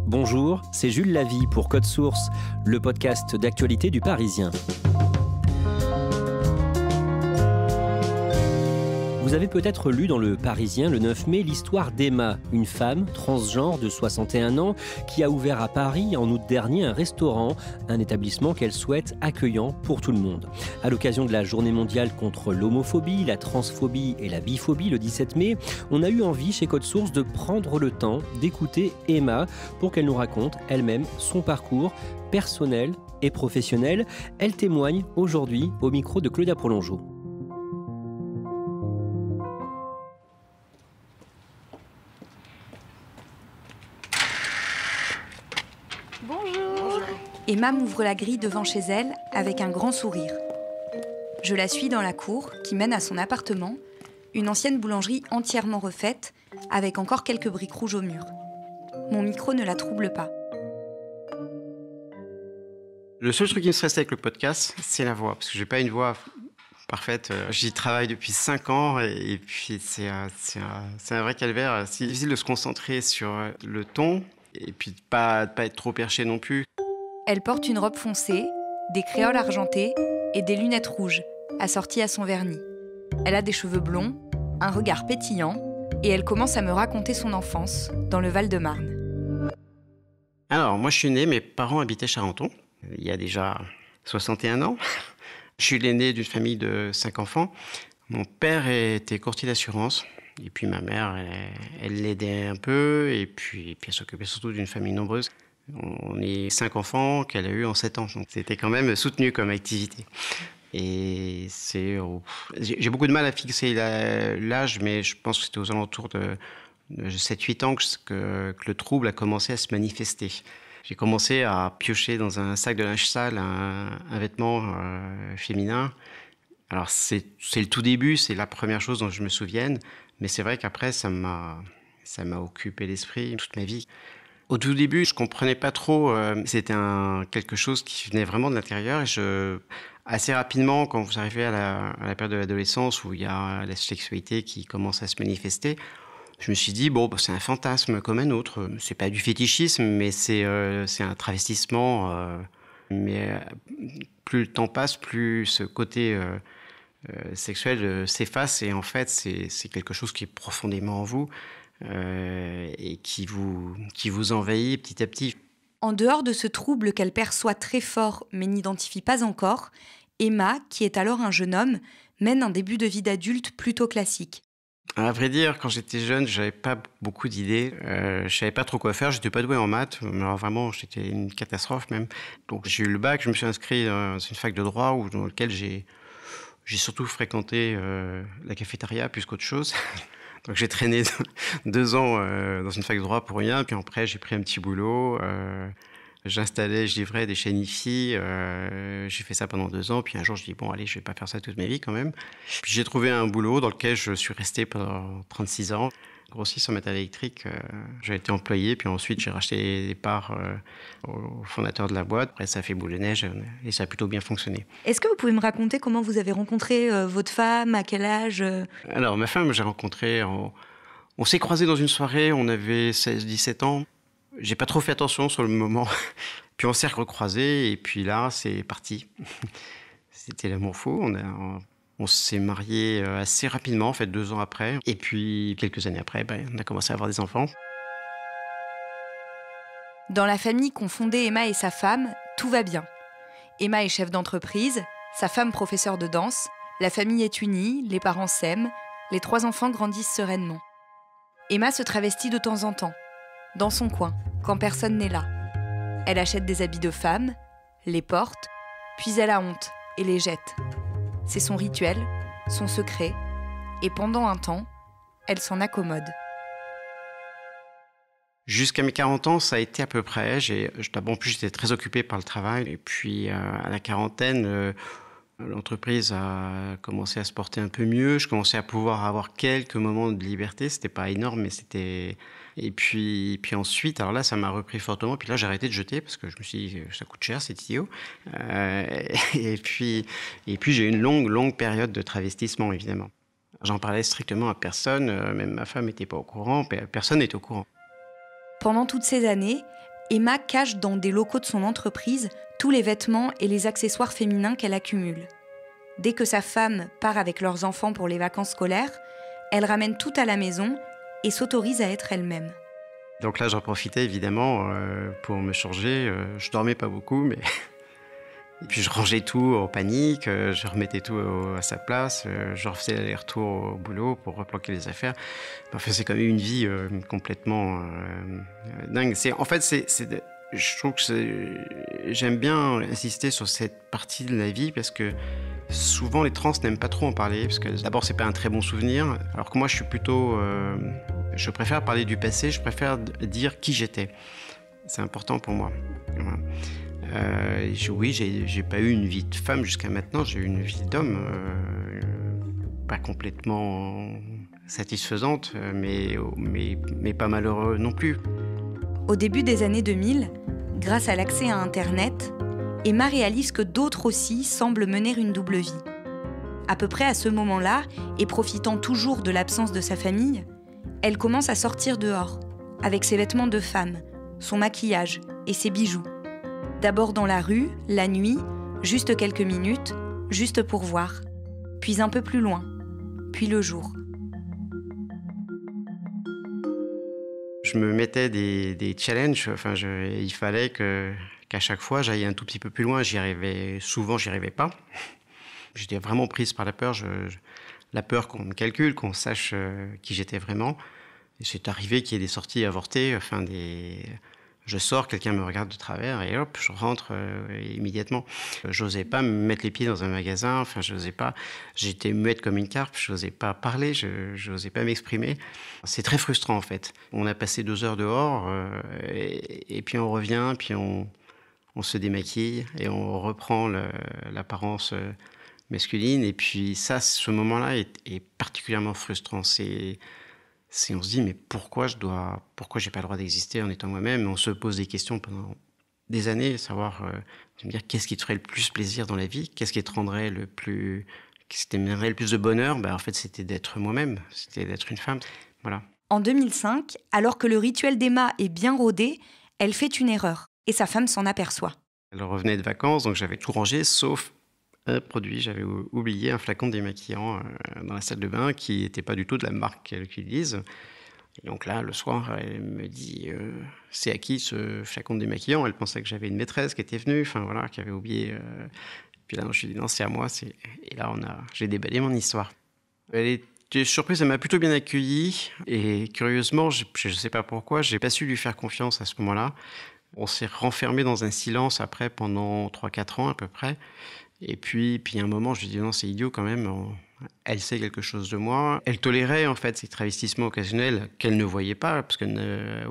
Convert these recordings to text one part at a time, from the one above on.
Bonjour, c'est Jules Lavie pour Code Source, le podcast d'actualité du Parisien. Vous avez peut-être lu dans le Parisien le 9 mai l'histoire d'Emma, une femme transgenre de 61 ans qui a ouvert à Paris en août dernier un restaurant, un établissement qu'elle souhaite accueillant pour tout le monde. À l'occasion de la journée mondiale contre l'homophobie, la transphobie et la biphobie le 17 mai, on a eu envie chez Code Source de prendre le temps d'écouter Emma pour qu'elle nous raconte elle-même son parcours personnel et professionnel. Elle témoigne aujourd'hui au micro de Claudia Prolongeau. Bonjour. Emma m'ouvre la grille devant chez elle avec un grand sourire. Je la suis dans la cour qui mène à son appartement, une ancienne boulangerie entièrement refaite avec encore quelques briques rouges au mur. Mon micro ne la trouble pas. Le seul truc qui me stresse avec le podcast, c'est la voix, parce que j'ai pas une voix parfaite. J'y travaille depuis 5 ans et puis c'est un vrai calvaire. C'est difficile de se concentrer sur le ton et puis de pas être trop perché non plus. Elle porte une robe foncée, des créoles argentées et des lunettes rouges, assorties à son vernis. Elle a des cheveux blonds, un regard pétillant et elle commence à me raconter son enfance dans le Val-de-Marne. Alors, moi je suis né, mes parents habitaient Charenton, il y a déjà 61 ans. Je suis l'aîné d'une famille de 5 enfants. Mon père était courtier d'assurance. Et puis ma mère, elle l'aidait un peu. Et puis elle s'occupait surtout d'une famille nombreuse. On est 5 enfants qu'elle a eu en 7 ans. Donc c'était quand même soutenu comme activité. Et j'ai beaucoup de mal à fixer l'âge, mais je pense que c'était aux alentours de 7-8 ans que le trouble a commencé à se manifester. J'ai commencé à piocher dans un sac de linge sale un vêtement féminin. Alors c'est le tout début, c'est la première chose dont je me souvienne, mais c'est vrai qu'après ça m'a occupé l'esprit toute ma vie. Au tout début, je comprenais pas trop, c'était quelque chose qui venait vraiment de l'intérieur et assez rapidement, quand vous arrivez à la période de l'adolescence où il y a la sexualité qui commence à se manifester, je me suis dit, c'est un fantasme comme un autre. C'est pas du fétichisme, mais c'est un travestissement. Mais plus le temps passe, plus ce côté sexuel s'efface. Et en fait, c'est quelque chose qui est profondément en vous et qui vous envahit petit à petit. En dehors de ce trouble qu'elle perçoit très fort mais n'identifie pas encore, Emma, qui est alors un jeune homme, mène un début de vie d'adulte plutôt classique. À vrai dire, quand j'étais jeune, j'avais pas beaucoup d'idées. Je savais pas trop quoi faire. J'étais pas doué en maths. Alors vraiment, c'était une catastrophe même. Donc j'ai eu le bac. Je me suis inscrit dans une fac de droit dans laquelle j'ai surtout fréquenté la cafétéria plus qu'autre chose. Donc j'ai traîné 2 ans dans une fac de droit pour rien. Puis après, j'ai pris un petit boulot. Je livrais des chaînes IFI. J'ai fait ça pendant 2 ans. Puis un jour, je dis, allez, je vais pas faire ça toute ma vie quand même. Puis j'ai trouvé un boulot dans lequel je suis resté pendant 36 ans. Grossiste en métal électrique. J'ai été employé. Puis ensuite, j'ai racheté des parts au fondateur de la boîte. Après, ça a fait boule de neige et ça a plutôt bien fonctionné. Est-ce que vous pouvez me raconter comment vous avez rencontré votre femme, à quel âge Alors, ma femme, j'ai rencontré... On s'est croisés dans une soirée. On avait 16-17 ans. J'ai pas trop fait attention sur le moment. Puis on s'est recroisés et puis là, c'est parti. C'était l'amour fou. On s'est mariés assez rapidement, en fait, 2 ans après. Et puis, quelques années après, on a commencé à avoir des enfants. Dans la famille qu'ont fondée Emma et sa femme, tout va bien. Emma est chef d'entreprise, sa femme professeure de danse, la famille est unie, les parents s'aiment, les 3 enfants grandissent sereinement. Emma se travestit de temps en temps, dans son coin, quand personne n'est là. Elle achète des habits de femme, les porte, puis elle a honte et les jette. C'est son rituel, son secret, et pendant un temps, elle s'en accommode. Jusqu'à mes 40 ans, ça a été à peu près. En plus, j'étais très occupé par le travail. Et puis, à la quarantaine, l'entreprise a commencé à se porter un peu mieux. Je commençais à pouvoir avoir quelques moments de liberté. C'était pas énorme, mais c'était... Et puis ensuite, alors là, ça m'a repris fortement. Puis là, j'ai arrêté de jeter parce que je me suis dit, ça coûte cher, c'est idiot. Et puis, j'ai eu une longue période de travestissement, évidemment. J'en parlais strictement à personne. Même ma femme n'était pas au courant. Personne n'était au courant. Pendant toutes ces années, Emma cache dans des locaux de son entreprise tous les vêtements et les accessoires féminins qu'elle accumule. Dès que sa femme part avec leurs enfants pour les vacances scolaires, elle ramène tout à la maison et s'autorise à être elle-même. Donc là, j'en profitais évidemment pour me changer. Je dormais pas beaucoup, mais... Et puis je rangeais tout en panique, je remettais tout à sa place, je refaisais l'aller-retour au boulot pour replanquer les affaires. Enfin, c'est quand même une vie complètement dingue. Je trouve que j'aime bien insister sur cette partie de la vie parce que souvent les trans n'aiment pas trop en parler parce que d'abord c'est pas un très bon souvenir, alors que moi je suis plutôt, je préfère parler du passé, je préfère dire qui j'étais. C'est important pour moi. Voilà. Oui, j'ai pas eu une vie de femme jusqu'à maintenant, j'ai eu une vie d'homme, pas complètement satisfaisante, mais pas malheureux non plus. Au début des années 2000, grâce à l'accès à Internet, Emma réalise que d'autres aussi semblent mener une double vie. À peu près à ce moment-là, et profitant toujours de l'absence de sa famille, elle commence à sortir dehors, avec ses vêtements de femme, son maquillage et ses bijoux. D'abord dans la rue, la nuit, juste quelques minutes, juste pour voir. Puis un peu plus loin, puis le jour. Je me mettais des challenges, il fallait qu'à chaque fois j'aille un tout petit peu plus loin. Souvent j'y arrivais pas. J'étais vraiment prise par la peur, la peur qu'on me calcule, qu'on sache qui j'étais vraiment. Et c'est arrivé qu'il y ait des sorties avortées, je sors, quelqu'un me regarde de travers et hop, je rentre immédiatement. J'osais pas me mettre les pieds dans un magasin, j'osais pas. J'étais muette comme une carpe, j'osais pas parler, j'osais pas m'exprimer. C'est très frustrant en fait. On a passé 2 heures dehors et puis on revient, puis on se démaquille et on reprend l'apparence masculine. Et puis ça, ce moment-là est particulièrement frustrant. On se dit, mais pourquoi j'ai pas le droit d'exister en étant moi-même? On se pose des questions pendant des années, savoir, me dire qu'est-ce qui te ferait le plus plaisir dans la vie? Qu'est-ce qui te rendrait qu'est-ce qui t'amènerait le plus de bonheur? En fait, c'était d'être moi-même, c'était d'être une femme. Voilà. En 2005, alors que le rituel d'Emma est bien rodé, elle fait une erreur et sa femme s'en aperçoit. Elle revenait de vacances, donc j'avais tout rangé, sauf un produit. J'avais oublié un flacon démaquillant dans la salle de bain qui n'était pas du tout de la marque qu'elle utilise. Et donc là, le soir, elle me dit c'est à qui ce flacon démaquillant? Elle pensait que j'avais une maîtresse qui était venue, qui avait oublié. Puis là, je lui ai dit non, c'est à moi. Et là, j'ai déballé mon histoire. Elle était surprise, elle m'a plutôt bien accueilli. Et curieusement, je ne sais pas pourquoi, je n'ai pas su lui faire confiance à ce moment-là. On s'est renfermé dans un silence après pendant 3-4 ans à peu près. Et puis à un moment, je lui ai dit non, c'est idiot quand même, elle sait quelque chose de moi. Elle tolérait en fait ces travestissements occasionnels qu'elle ne voyait pas, parce que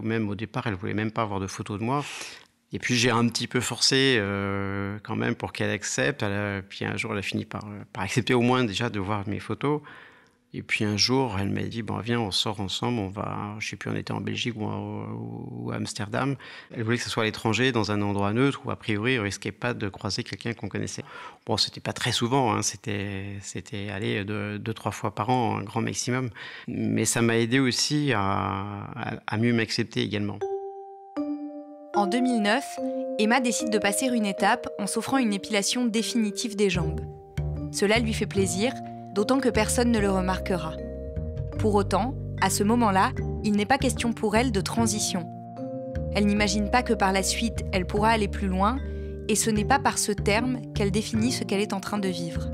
même au départ, elle ne voulait même pas avoir de photos de moi. Et puis j'ai un petit peu forcé quand même pour qu'elle accepte. Puis un jour, elle a fini par accepter au moins déjà de voir mes photos. Et puis un jour, elle m'a dit, viens, on sort ensemble, je sais plus, on était en Belgique ou à Amsterdam. Elle voulait que ce soit à l'étranger, dans un endroit neutre, où a priori, on risquait pas de croiser quelqu'un qu'on connaissait. Bon, c'était pas très souvent, c'était aller 2-3 fois par an, un grand maximum. Mais ça m'a aidé aussi à mieux m'accepter également. En 2009, Emma décide de passer une étape en s'offrant une épilation définitive des jambes. Cela lui fait plaisir, d'autant que personne ne le remarquera. Pour autant, à ce moment-là, il n'est pas question pour elle de transition. Elle n'imagine pas que par la suite, elle pourra aller plus loin, et ce n'est pas par ce terme qu'elle définit ce qu'elle est en train de vivre.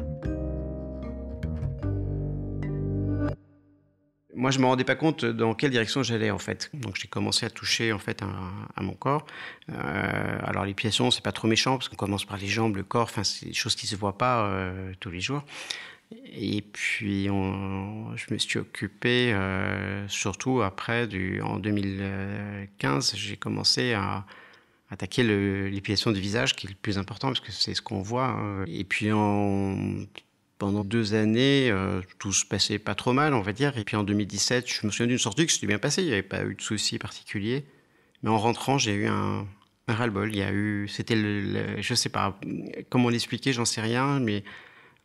Moi, je ne me rendais pas compte dans quelle direction j'allais, en fait. Donc, j'ai commencé à toucher, en fait, à mon corps. Alors, l'épilation, c'est pas trop méchant, parce qu'on commence par les jambes, le corps, c'est des choses qui ne se voient pas tous les jours. Et puis, je me suis occupé, surtout après, en 2015, j'ai commencé à attaquer l'épilation du visage, qui est le plus important, parce que c'est ce qu'on voit. Et puis, pendant 2 années, tout se passait pas trop mal, on va dire. Et puis, en 2017, je me souviens d'une sortie que c'était bien passé, il n'y avait pas eu de soucis particuliers. Mais en rentrant, j'ai eu un ras-le-bol. Je sais pas comment l'expliquer, j'en sais rien, mais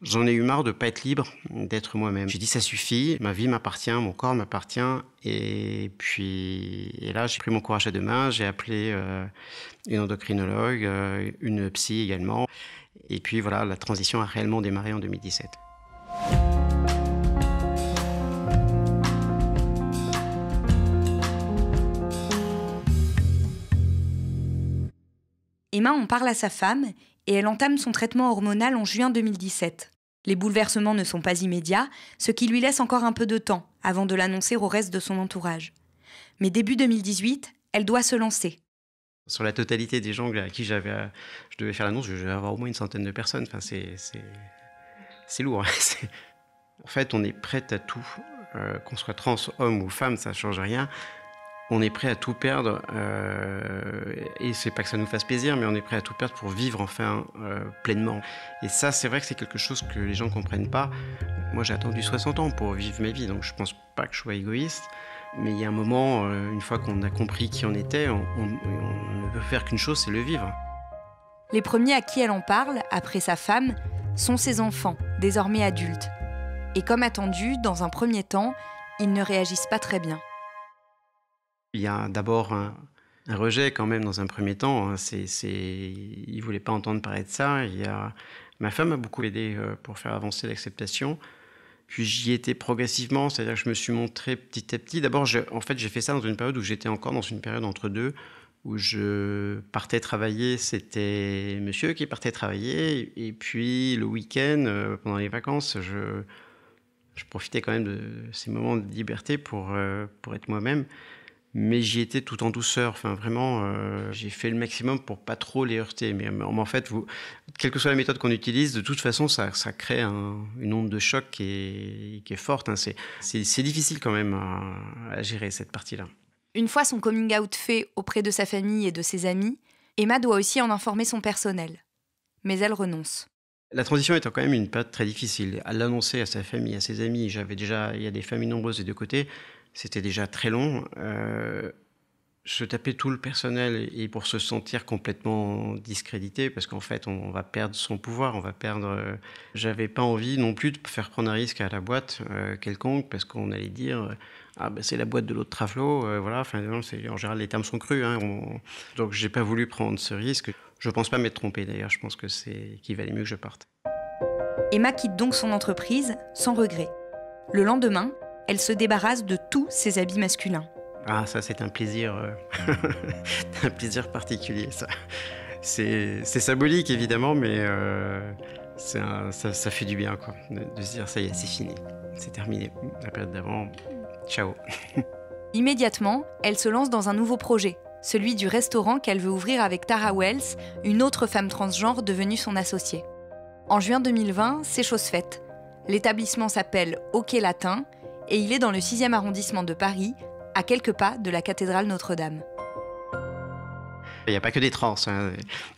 J'en ai eu marre de ne pas être libre, d'être moi-même. J'ai dit ça suffit, ma vie m'appartient, mon corps m'appartient. Et là, j'ai pris mon courage à deux mains, j'ai appelé une endocrinologue, une psy également. Et puis voilà, la transition a réellement démarré en 2017. Emma en parle à sa femme et elle entame son traitement hormonal en juin 2017. Les bouleversements ne sont pas immédiats, ce qui lui laisse encore un peu de temps avant de l'annoncer au reste de son entourage. Mais début 2018, elle doit se lancer. Sur la totalité des gens à qui je devais faire l'annonce, je vais avoir au moins une centaine de personnes. Enfin, c'est lourd. En fait, on est prête à tout. Qu'on soit trans, homme ou femme, ça ne change rien. On est prêt à tout perdre, et c'est pas que ça nous fasse plaisir, mais on est prêt à tout perdre pour vivre enfin pleinement. Et ça, c'est vrai que c'est quelque chose que les gens comprennent pas. Moi, j'ai attendu 60 ans pour vivre ma vie, donc je pense pas que je sois égoïste. Mais il y a un moment, une fois qu'on a compris qui on était, on ne peut faire qu'une chose, c'est le vivre. Les premiers à qui elle en parle, après sa femme, sont ses enfants, désormais adultes. Et comme attendu, dans un premier temps, ils ne réagissent pas très bien. Il y a d'abord un rejet quand même dans un premier temps. Ils ne voulaient pas entendre parler de ça. Ma femme m'a beaucoup aidé pour faire avancer l'acceptation. Puis j'y étais progressivement, c'est-à-dire que je me suis montré petit à petit. D'abord, j'ai fait ça dans une période où j'étais encore dans une période entre deux, où je partais travailler, c'était monsieur qui partait travailler. Et puis le week-end, pendant les vacances, je profitais quand même de ces moments de liberté pour être moi-même. Mais j'y étais tout en douceur. Enfin, vraiment, j'ai fait le maximum pour pas trop les heurter. Mais en fait, quelle que soit la méthode qu'on utilise, de toute façon, ça crée une onde de choc qui est forte. Hein. C'est difficile quand même à gérer cette partie-là. Une fois son coming out fait auprès de sa famille et de ses amis, Emma doit aussi en informer son personnel. Mais elle renonce. La transition étant quand même une période très difficile. À l'annoncer à sa famille, à ses amis, il y a des familles nombreuses des deux côtés. C'était déjà très long. Se taper tout le personnel et pour se sentir complètement discrédité, parce qu'en fait, on va perdre son pouvoir, on va perdre... J'avais pas envie non plus de faire prendre un risque à la boîte quelconque, parce qu'on allait dire c'est la boîte de l'autre Traflo, voilà. Enfin, en général, les termes sont crus. Hein, donc, j'ai pas voulu prendre ce risque. Je pense pas m'être trompé, d'ailleurs. Je pense qu'il valait mieux que je parte. Emma quitte donc son entreprise sans regret. Le lendemain, elle se débarrasse de tous ses habits masculins. Ah, ça, c'est un plaisir, un plaisir particulier, ça. C'est symbolique, évidemment, mais ça fait du bien, quoi, de se dire, ça y est, c'est fini, c'est terminé. La période d'avant, ciao. Immédiatement, elle se lance dans un nouveau projet, celui du restaurant qu'elle veut ouvrir avec Tara Wells, une autre femme transgenre devenue son associée. En juin 2020, c'est chose faite. L'établissement s'appelle OK Latin, et il est dans le 6e arrondissement de Paris, à quelques pas de la cathédrale Notre-Dame. Il n'y a pas que des trans. Hein.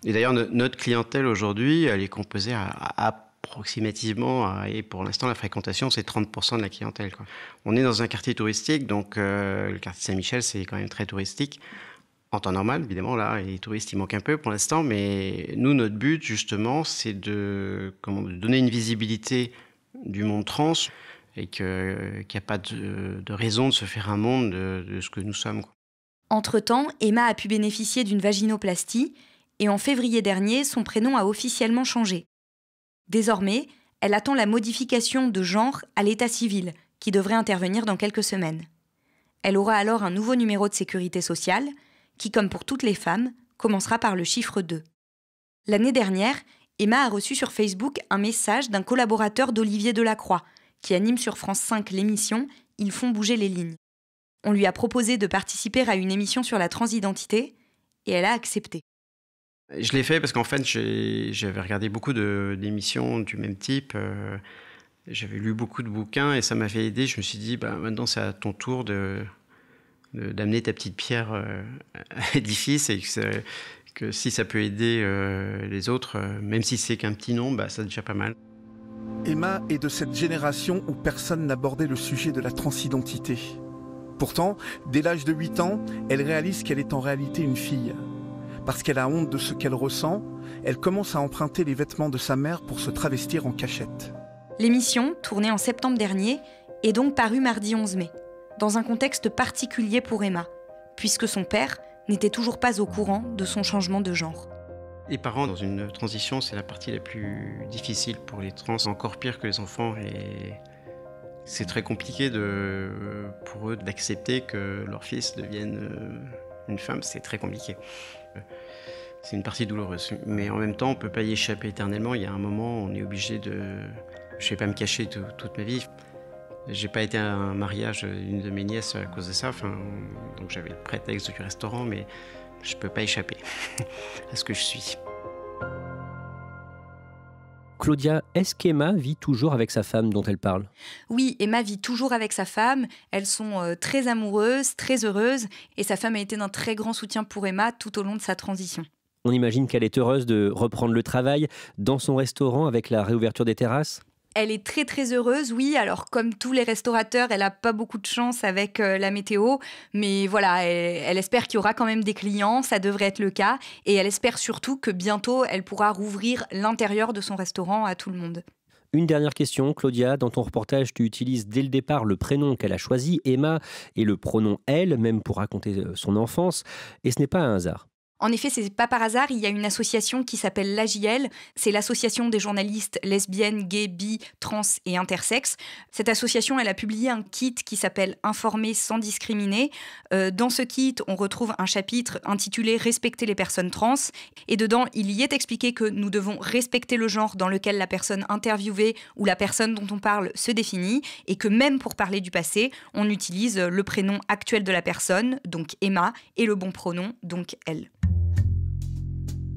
Et d'ailleurs, notre clientèle aujourd'hui, elle est composée approximativement, et pour l'instant, la fréquentation, c'est 30% de la clientèle, quoi. On est dans un quartier touristique, donc le quartier Saint-Michel, c'est quand même très touristique. En temps normal, évidemment, là, les touristes, il manque un peu pour l'instant, mais nous, notre but, justement, c'est de donner une visibilité du monde trans, et qu'il n'y a pas de raison de se faire un monde de ce que nous sommes, quoi. Entre-temps, Emma a pu bénéficier d'une vaginoplastie et en février dernier, son prénom a officiellement changé. Désormais, elle attend la modification de genre à l'état civil, qui devrait intervenir dans quelques semaines. Elle aura alors un nouveau numéro de sécurité sociale, qui, comme pour toutes les femmes, commencera par le chiffre 2. L'année dernière, Emma a reçu sur Facebook un message d'un collaborateur d'Olivier Delacroix, qui anime sur France 5 l'émission « Ils font bouger les lignes ». On lui a proposé de participer à une émission sur la transidentité et elle a accepté. Je l'ai fait parce qu'en fait, j'avais regardé beaucoup d'émissions du même type. J'avais lu beaucoup de bouquins et ça m'avait aidé. Je me suis dit, maintenant, c'est à ton tour d'amener ta petite pierre à l'édifice et que si ça peut aider les autres, même si c'est qu'un petit nom, c'est déjà pas mal. Emma est de cette génération où personne n'abordait le sujet de la transidentité. Pourtant, dès l'âge de 8 ans, elle réalise qu'elle est en réalité une fille. Parce qu'elle a honte de ce qu'elle ressent, elle commence à emprunter les vêtements de sa mère pour se travestir en cachette. L'émission, tournée en septembre dernier, est donc parue mardi 11 mai, dans un contexte particulier pour Emma, puisque son père n'était toujours pas au courant de son changement de genre. Les parents, dans une transition, c'est la partie la plus difficile pour les trans, encore pire que les enfants. Et c'est très compliqué pour eux d'accepter que leur fils devienne une femme. C'est très compliqué. C'est une partie douloureuse. Mais en même temps, on ne peut pas y échapper éternellement. Il y a un moment, on est obligé de... Je ne vais pas me cacher toute ma vie. J'ai pas été à un mariage d'une de mes nièces à cause de ça. Donc j'avais le prétexte du restaurant, mais je ne peux pas échapper à ce que je suis. Claudia, est-ce qu'Emma vit toujours avec sa femme dont elle parle ? Oui, Emma vit toujours avec sa femme. Elles sont très amoureuses, très heureuses. Et sa femme a été d'un très grand soutien pour Emma tout au long de sa transition. On imagine qu'elle est heureuse de reprendre le travail dans son restaurant avec la réouverture des terrasses ? Elle est très très heureuse, oui. Alors comme tous les restaurateurs, elle n'a pas beaucoup de chance avec la météo. Mais voilà, elle espère qu'il y aura quand même des clients, ça devrait être le cas. Et elle espère surtout que bientôt, elle pourra rouvrir l'intérieur de son restaurant à tout le monde. Une dernière question, Claudia. Dans ton reportage, tu utilises dès le départ le prénom qu'elle a choisi, Emma, et le pronom elle, même pour raconter son enfance. Et ce n'est pas un hasard. En effet, c'est pas par hasard, il y a une association qui s'appelle l'AJL, c'est l'association des journalistes lesbiennes, gays, bi, trans et intersexes. Cette association, elle a publié un kit qui s'appelle « Informer sans discriminer ». Dans ce kit, on retrouve un chapitre intitulé « Respecter les personnes trans ». Et dedans, il y est expliqué que nous devons respecter le genre dans lequel la personne interviewée ou la personne dont on parle se définit, et que même pour parler du passé, on utilise le prénom actuel de la personne, donc Emma, et le bon pronom, donc elle.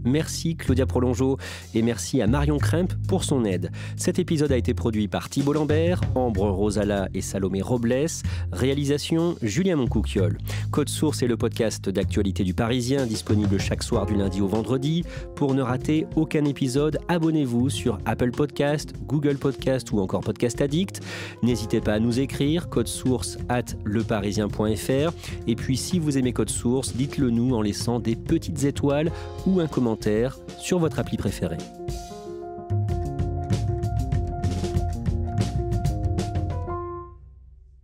Merci Claudia Prolongeau et merci à Marion Kremp pour son aide. Cet épisode a été produit par Thibault Lambert, Ambre Rosala et Salomé Robles. Réalisation Julien Moncouquiol. Code Source est le podcast d'actualité du Parisien, disponible chaque soir du lundi au vendredi. Pour ne rater aucun épisode, abonnez-vous sur Apple Podcast, Google Podcast ou encore Podcast Addict. N'hésitez pas à nous écrire, codesource@leparisien.fr. Et puis si vous aimez Code Source, dites-le nous en laissant des petites étoiles ou un commentaire sur votre appli préférée.